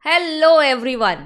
Hello everyone.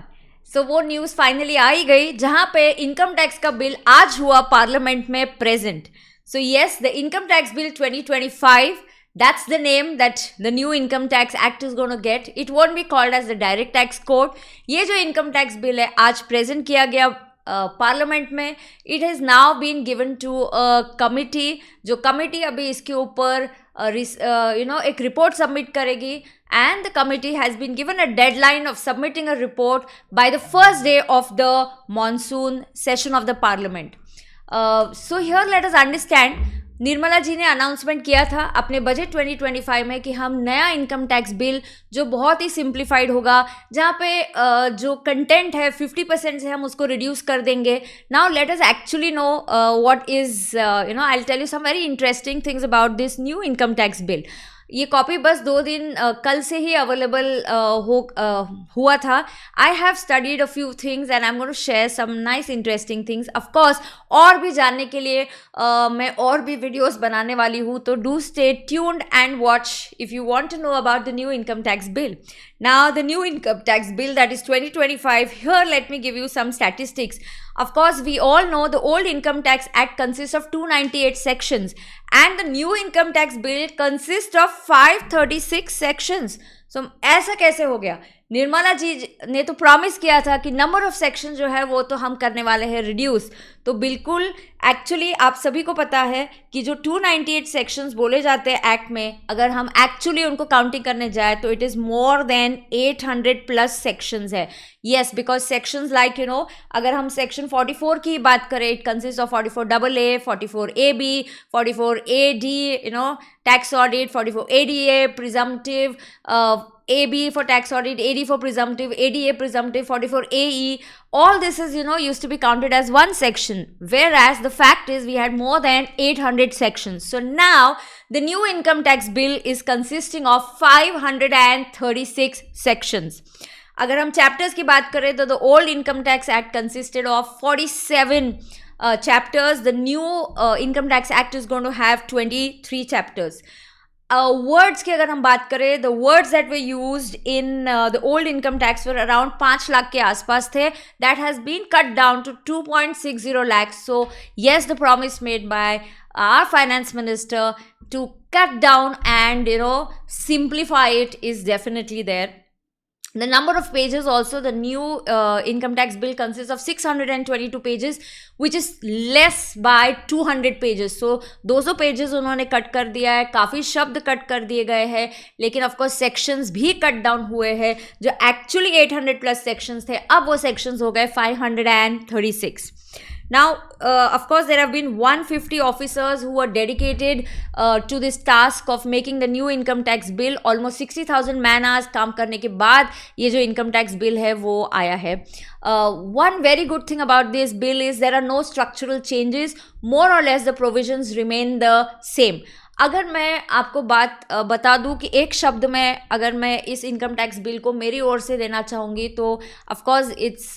सो वो news finally आ ही गई जहां पे इनकम टैक्स का बिल आज हुआ पार्लियामेंट में present. So yes, the income tax bill 2025, that's the name that the new income tax act is going to get. It won't be called as the direct tax code. ये जो income tax bill है आज present किया गया parliament में। It has now been given to a committee, जो committee अभी इसके ऊपर एक रिपोर्ट सबमिट करेगी, and the committee has been given a deadline of submitting a report by the first day of the monsoon session of the parliament. So here let us understand, Nirmala ji ने announcement किया था अपने budget 2025 में कि हम नया income tax bill जो बहुत ही सिंप्लीफाइड होगा, जहाँ पे जो कंटेंट है 50% से हम उसको रिड्यूस कर देंगे. Now let us actually know what is I will tell you some very interesting things about this new income tax bill. ये कॉपी बस 2 दिन कल से ही अवेलेबल हुआ था. I have studied a few things and I am going to share some nice interesting things. Of course और भी जानने के लिए मैं और भी वीडियोस बनाने वाली हूँ, तो do stay tuned and watch if you want to know about the new income tax bill. Now the new income tax bill, that is 2025, here let me give you some statistics. Of course, we all know the old income tax act consists of 298 sections and the new income tax bill consists of 536 sections. So ऐसा कैसे हो गया? निर्मला जी ने तो promise किया था कि number of section जो है वो तो हम करने वाले हैं रिड्यूस. तो बिल्कुल एक्चुअली आप सभी को पता है कि जो 298 सेक्शंस बोले जाते हैं एक्ट में, अगर हम एक्चुअली उनको काउंटिंग करने जाए तो it is more than 800 plus sections है. येस, बिकॉज सेक्शंस लाइक अगर हम सेक्शन 44 की बात करें, it consist of 44AA, 44AB, 44AD, tax audit, 44ADA, presumptive, AB for tax audit, AD for presumptive, ADA presumptive, 44AE. All this is, used to be counted as one section. Whereas the fact is we had more than 800 sections. So now the new income tax bill is consisting of 536 sections. अगर हम chapters की बात करें तो the old income tax act consisted of 47 chapters. The new income tax act is going to have 23 chapters. Words की अगर हम बात करें, the words that we used in the old income tax for around 5 lakh के आसपास थे. That has been cut down to 2.60 lakh. So yes, the promise made by our finance minister to cut down and simplify it is definitely there. The number of pages also, the new income tax bill consists of 622 pages, which is less by 200 pages. So 200 pages उन्होंने cut कर दिया है, काफ़ी शब्द cut कर दिए गए हैं, लेकिन of course sections भी कट डाउन हुए हैं. जो actually 800 plus sections थे, अब वो sections हो गए 536. Now, of course, there have been 150 officers who are dedicated to this task of making the new income tax bill. Almost 60,000 man hours काम करने के बाद ये जो income tax bill है वो आया है. One very good thing about this bill is there are no structural changes. More or less the provisions remain the same. अगर मैं आपको बात बता दूं कि एक शब्द में अगर मैं इस इनकम टैक्स बिल को मेरी ओर से देना चाहूँगी तो of course it's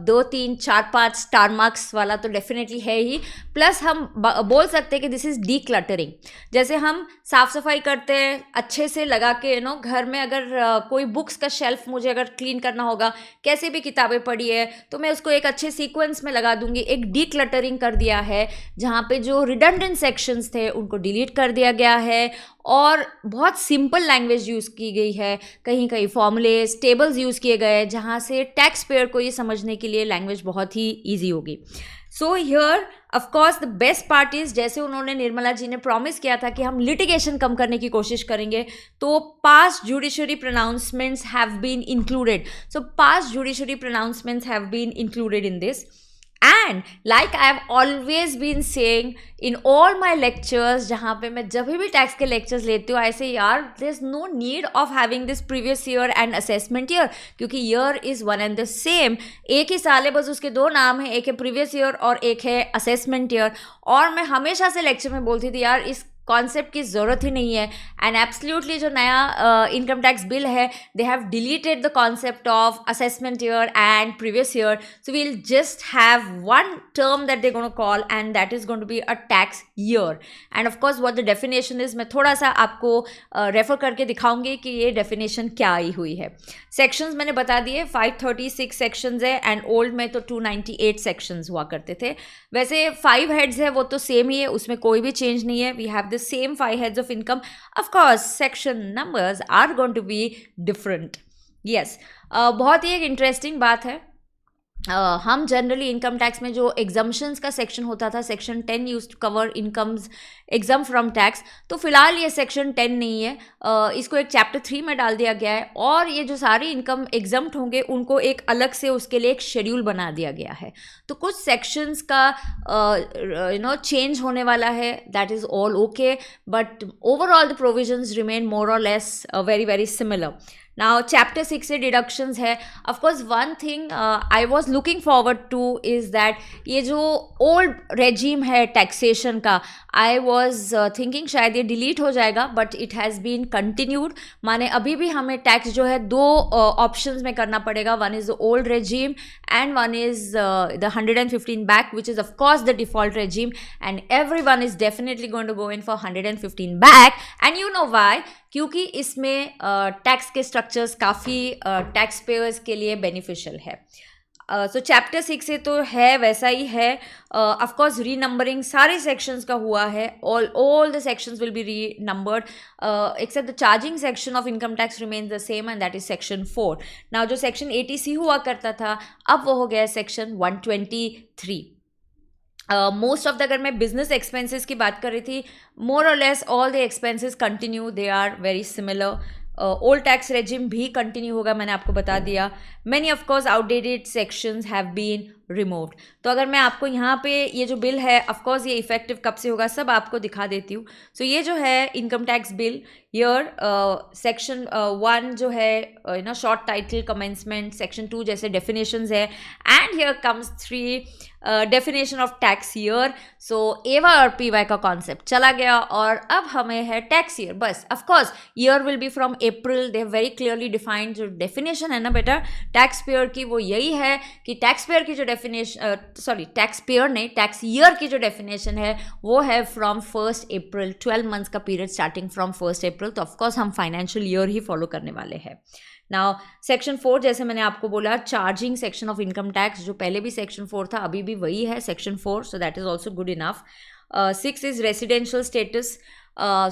2, 3, 4, 5 star marks वाला तो डेफिनेटली है ही. प्लस हम बोल सकते हैं कि दिस इज़ डी क्लटरिंग. जैसे हम साफ़ सफाई करते हैं अच्छे से लगा के घर में, अगर कोई बुक्स का शेल्फ मुझे अगर क्लीन करना होगा, कैसे भी किताबें पढ़ी है तो मैं उसको एक अच्छे सीक्वेंस में लगा दूंगी. एक डी क्लटरिंग कर दिया है, जहाँ पे जो रिडंडेंट सेक्शंस थे उनको डिलीट कर दिया गया है और बहुत सिंपल लैंग्वेज यूज़ की गई है. कहीं कहीं फॉर्मूलेज, टेबल्स यूज़ किए गए, जहाँ से टैक्स पेयर को ये समझने के लिए लैंग्वेज बहुत ही ईजी होगी. So here of course the best part is, जैसे उन्होंने निर्मला जी ने प्रॉमिस किया था कि हम लिटिगेशन कम करने की कोशिश करेंगे, तो past judiciary pronouncements have been included. So past judiciary pronouncements have been included in this. And like I have always been saying in all my lectures, जहाँ पे मैं जब भी टैक्स के lectures लेती हूँ, ऐसे यार there is no need of having this previous year and assessment year, क्योंकि year is one and the same. एक ही साल है, बस उसके 2 नाम हैं, एक है previous year और एक है assessment year. और मैं हमेशा से lecture में बोलती थी यार इस कॉन्सेप्ट की ज़रूरत ही नहीं है. एंड एब्सोल्युटली जो नया इनकम टैक्स बिल है, they have deleted the concept of assessment year and previous year. So we'll just have one term that they gonna call and that is going to be a tax year. And of course what the definition is, मैं थोड़ा सा आपको refer करके दिखाऊंगी कि ये definition क्या आई हुई है. सेक्शंस मैंने बता दिए, 536 सेक्शंस है एंड ओल्ड में तो 298 सेक्शंस हुआ करते थे. वैसे 5 हेड्स है वो तो सेम ही है, उसमें कोई भी चेंज नहीं है. We have the same 5 heads of income. Of course section numbers are going to be different. Yes, बहुत ही एक इंटरेस्टिंग बात है. हम जनरली इनकम टैक्स में जो एग्जम्पशंस का सेक्शन होता था, section 10 use to cover incomes exempt from tax. तो फिलहाल ये सेक्शन 10 नहीं है, इसको एक चैप्टर 3 में डाल दिया गया है. और ये जो सारे इनकम एग्जम्प्ट होंगे उनको एक अलग से उसके लिए एक शेड्यूल बना दिया गया है. तो कुछ सेक्शंस का चेंज होने वाला है, that is all okay, but overall the provisions remain more or less very very similar. Now chapter 6 से deductions है. Of course one thing I was looking forward to is that ये जो old regime है taxation का, I was thinking शायद ये delete हो जाएगा, but it has been continued. माने अभी भी हमें tax जो है दो options में करना पड़ेगा. One is the old regime and one is the 115 back, which is of course the default regime, and everyone is definitely going to go in for 115 back. And you know why? क्योंकि इसमें tax के structures काफ़ी tax payers के लिए beneficial है. सो chapter 6 से तो है वैसा ही है. ऑफ कोर्स री नंबरिंग सारे सेक्शंस का हुआ है. All the sections will be renumbered except the charging section of income tax remains the same and that is section 4. Now जो सेक्शन 80C हुआ करता था, अब वो हो गया सेक्शन 123. मोस्ट ऑफ द, अगर मैं बिजनेस एक्सपेंसेस की बात कर रही थी, more or less all the expenses continue, they are very similar. Old tax regime भी कंटिन्यू होगा, मैंने आपको बता दिया. Many of course outdated sections have been removed. तो अगर मैं आपको यहाँ पे ये जो बिल है, ऑफ कोर्स ये इफेक्टिव कब से होगा सब आपको दिखा देती हूँ. सो ये जो है income tax bill, year section 1 जो है शॉर्ट टाइटल कमेंसमेंट, सेक्शन 2 जैसे डेफिनेशंस है, and here comes 3 definition of tax year. So AY और पीवाई का कॉन्सेप्ट चला गया और अब हमें है टैक्स ईयर. बस of course year will be from April. They very clearly defined जो डेफिनेशन है ना बेटा टैक्स पेयर की, वो यही है कि टैक्स पेयर की जो डेफिनेशन, सॉरी टैक्स पेयर नहीं, टैक्स ईयर की जो डेफिनेशन है वो है फ्रॉम 1 अप्रैल. 12 मंथ्स का पीरियड स्टार्टिंग फ्रॉम 1 अप्रैल. तो ऑफकोर्स हम फाइनेंशियल ईयर ही फॉलो करने वाले हैं. नाउ सेक्शन 4, जैसे मैंने आपको बोला, charging section of income tax, जो पहले भी सेक्शन 4 था अभी भी वही है section 4. So that is also good enough. 6 is residential status.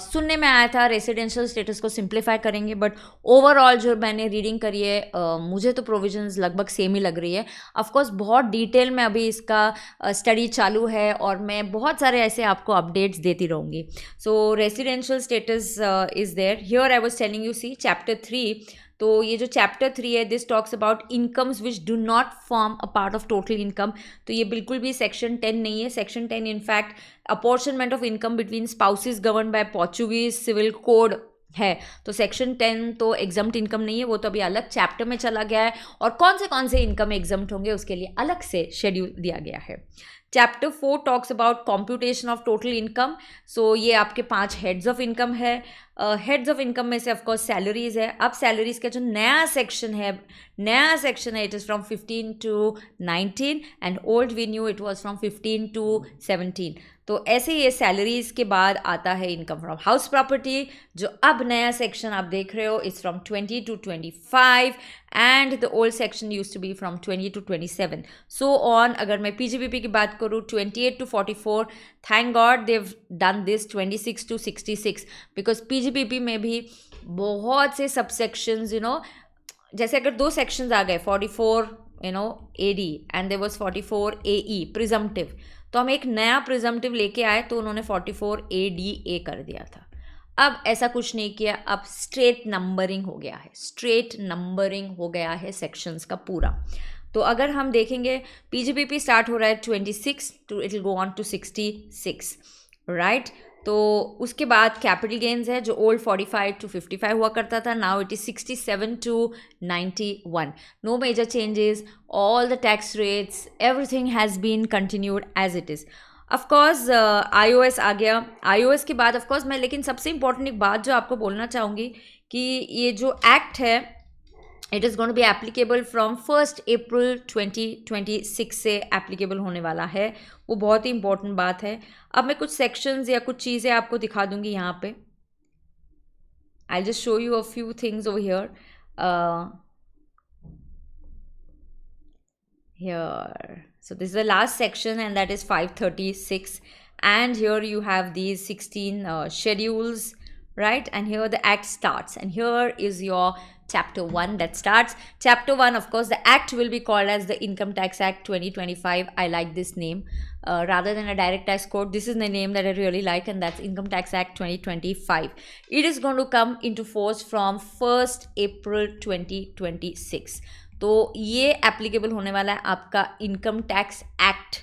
सुनने में आया था रेसिडेंशियल स्टेटस को सिंप्लीफाई करेंगे, बट ओवरऑल जो मैंने रीडिंग करी है मुझे तो प्रोविजंस लगभग सेम ही लग रही है. ऑफकोर्स बहुत डिटेल में अभी इसका स्टडी चालू है और मैं बहुत सारे ऐसे आपको अपडेट्स देती रहूँगी. So residential status is there. Here I was telling you, see chapter 3. तो ये जो चैप्टर 3 है, this talks about incomes which do not form a part of total income. तो ये बिल्कुल भी सेक्शन 10 नहीं है. Section 10 in fact apportionment of income between spouses govern by Portuguese civil code है. तो सेक्शन 10 तो एग्जम्प्ट इनकम नहीं है, वो तो अभी अलग चैप्टर में चला गया है. और कौन से इनकम एग्जम्प्ट होंगे उसके लिए अलग से शेड्यूल दिया गया है. Chapter 4 talks about computation of total income. So ये आपके 5 हेड्स ऑफ इनकम है. हेड्स ऑफ इनकम में से ऑफकोर्स सैलरीज है. अब सैलरीज का जो नया सेक्शन है it is from 15 to 19 and old v new it was from 15 to 17. तो ऐसे ये सैलरीज के बाद आता है इनकम फ्रॉम हाउस प्रॉपर्टी, जो अब नया सेक्शन आप देख रहे हो is from 20 to 25 and the old section use to be from 20 to 27. So on. अगर मैं पीजीबीपी की बात करूँ 28 to 44, thank God they've done this 26 to 66, because PGBP में भी बहुत से सब सेक्शंस जैसे अगर 2 सेक्शंस आ गए 44 AD and there was 44 AE presumptive, तो हम एक नया प्रिजम्पटिव लेके आए तो उन्होंने 44 एडीए कर दिया था. अब ऐसा कुछ नहीं किया, अब स्ट्रेट नंबरिंग हो गया है. स्ट्रेट नंबरिंग हो गया है सेक्शंस का पूरा. तो अगर हम देखेंगे पीजीबीपी स्टार्ट हो रहा है 26 to it will go on to 66, right. तो उसके बाद कैपिटल गेन्स है जो ओल्ड 45 to 55 हुआ करता था, now it is 67 to 91. No major changes. All the tax rates everything has been continued as it is. Of course iOS आ गया. iOS के बाद ऑफ कोर्स मैं, लेकिन सबसे इम्पोर्टेंट एक बात जो आपको बोलना चाहूँगी कि ये जो एक्ट है, it is going to be applicable from 1 April 2026 से एप्लीकेबल होने वाला है. वो बहुत ही इंपॉर्टेंट बात है. अब मैं कुछ सेक्शंस या कुछ चीज़ें आपको दिखा दूंगी यहाँ पे. I just show you a few things over here. Here, so this is the last section, and that is 536, and here you have these 16 schedules, right? And here the act starts, and here is your chapter 1 that starts. Chapter 1, of course, the act will be called as the Income Tax Act 2025. I like this name. Rather than a direct tax code, this is the name that I really like, and that's Income Tax Act 2025. It is going to come into force from 1st April 2026. तो ये applicable होने वाला है आपका income tax act,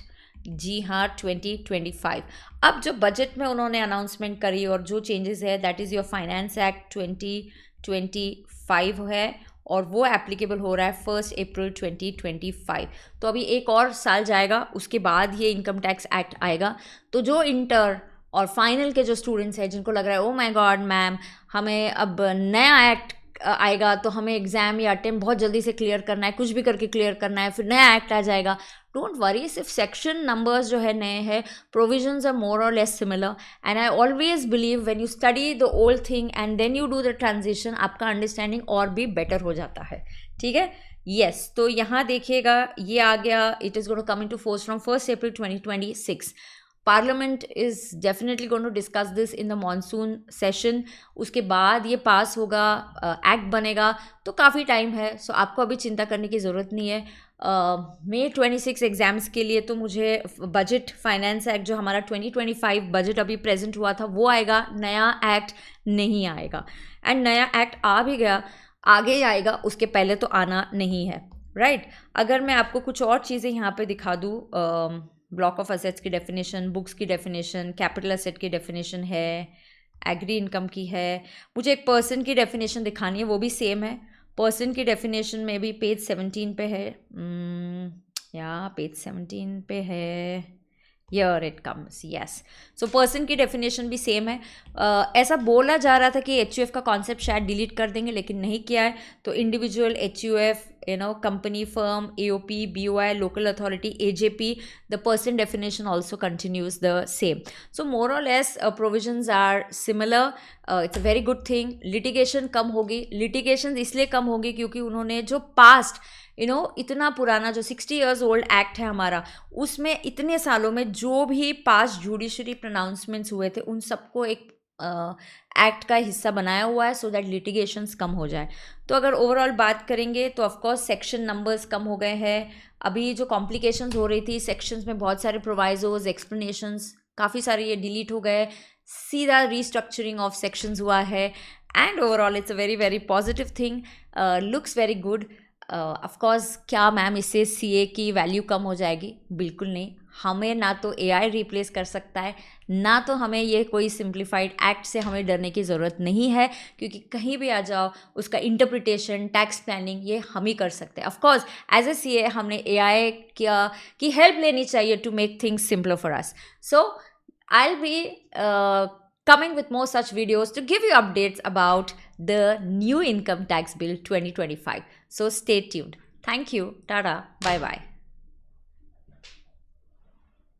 जी हाँ, 2025. अब जो budget में उन्होंने अनाउंसमेंट करी और जो चेंजेस है, that is your finance act 2025 है, और वो एप्लीकेबल हो रहा है 1 अप्रैल 2025. तो अभी एक और साल जाएगा, उसके बाद ये इनकम टैक्स एक्ट आएगा. तो जो इंटर और फाइनल के जो स्टूडेंट्स हैं जिनको लग रहा है ओ माय गॉड मैम, हमें अब नया एक्ट आएगा तो हमें एग्जाम या अटेम्प्ट बहुत जल्दी से क्लियर करना है, कुछ भी करके क्लियर करना है, फिर नया एक्ट आ जाएगा. डोंट वरी, सिर्फ सेक्शन नंबर्स जो है नए हैं, provisions are more or less similar. And I always believe when you study the old thing and then you do the transition, आपका अंडरस्टैंडिंग और भी बेटर हो जाता है. ठीक है, यस. तो यहाँ देखिएगा, ये आ गया. It is going to come into force from 1 April 2026. Parliament is definitely going to discuss this in the monsoon session. उसके बाद ये पास होगा, एक्ट बनेगा, तो काफ़ी टाइम है. सो आपको अभी चिंता करने की ज़रूरत नहीं है. May 26 एग्ज़ाम्स के लिए तो मुझे बजट फाइनेंस एक्ट जो हमारा 2025 बजट अभी प्रेजेंट हुआ था वो आएगा, नया एक्ट नहीं आएगा. एंड नया एक्ट आ भी गया, आगे ही आएगा, उसके पहले तो आना नहीं है, राइट. अगर मैं आपको कुछ और चीज़ें यहाँ पे दिखा दूँ, ब्लॉक ऑफ असेट्स की डेफिनेशन, बुक्स की डेफिनेशन, कैपिटल असेट की डेफिनेशन है, एग्री इनकम की है. मुझे एक पर्सन की डेफिनेशन दिखानी है, वो भी सेम है. पर्सन की डेफिनेशन में भी पेज 17 पे है, या पेज 17 पे है. Here it comes, yes. So person की डेफिनेशन भी सेम है. ऐसा बोला जा रहा था कि HUF का कॉन्सेप्ट शायद डिलीट कर देंगे, लेकिन नहीं किया है. तो individual, HUF, company, firm, AOP, BOI, local authority, AJP, the person definition also continues the same. So more or less provisions are similar. It's a very good thing. Litigation कम होगी. लिटिगेशन इसलिए कम होगी क्योंकि उन्होंने जो पास्ट इतना पुराना जो 60 ईयर्स ओल्ड एक्ट है हमारा, उसमें इतने सालों में जो भी पास्ट जुडिशरी प्रोनाउंसमेंट्स हुए थे उन सबको एक एक्ट का हिस्सा बनाया हुआ है, सो दैट लिटिगेशंस कम हो जाए. तो अगर ओवरऑल बात करेंगे तो ऑफकोर्स सेक्शन नंबर्स कम हो गए हैं. अभी जो कॉम्प्लिकेशंस हो रही थी सेक्शंस में, बहुत सारे प्रोवाइजोज, एक्सप्लेनेशंस, काफ़ी सारे ये डिलीट हो गए. सीधा रीस्ट्रक्चरिंग ऑफ सेक्शंस हुआ है. And overall it's a very very positive thing, looks very good. Of course क्या मैम इससे CA की वैल्यू कम हो जाएगी? बिल्कुल नहीं. हमें ना तो AI रिप्लेस कर सकता है, ना तो हमें ये कोई सिंप्लीफाइड एक्ट से हमें डरने की ज़रूरत नहीं है, क्योंकि कहीं भी आ जाओ उसका इंटरप्रिटेशन, टैक्स प्लानिंग, ये हम ही कर सकते हैं. ऑफकोर्स एज ए CA हमने AI की हेल्प लेनी चाहिए to make things simpler for us. So I will be coming with more such videos to give you updates about the new income tax bill 2025. So stay tuned. Thank you. Tada. Bye bye.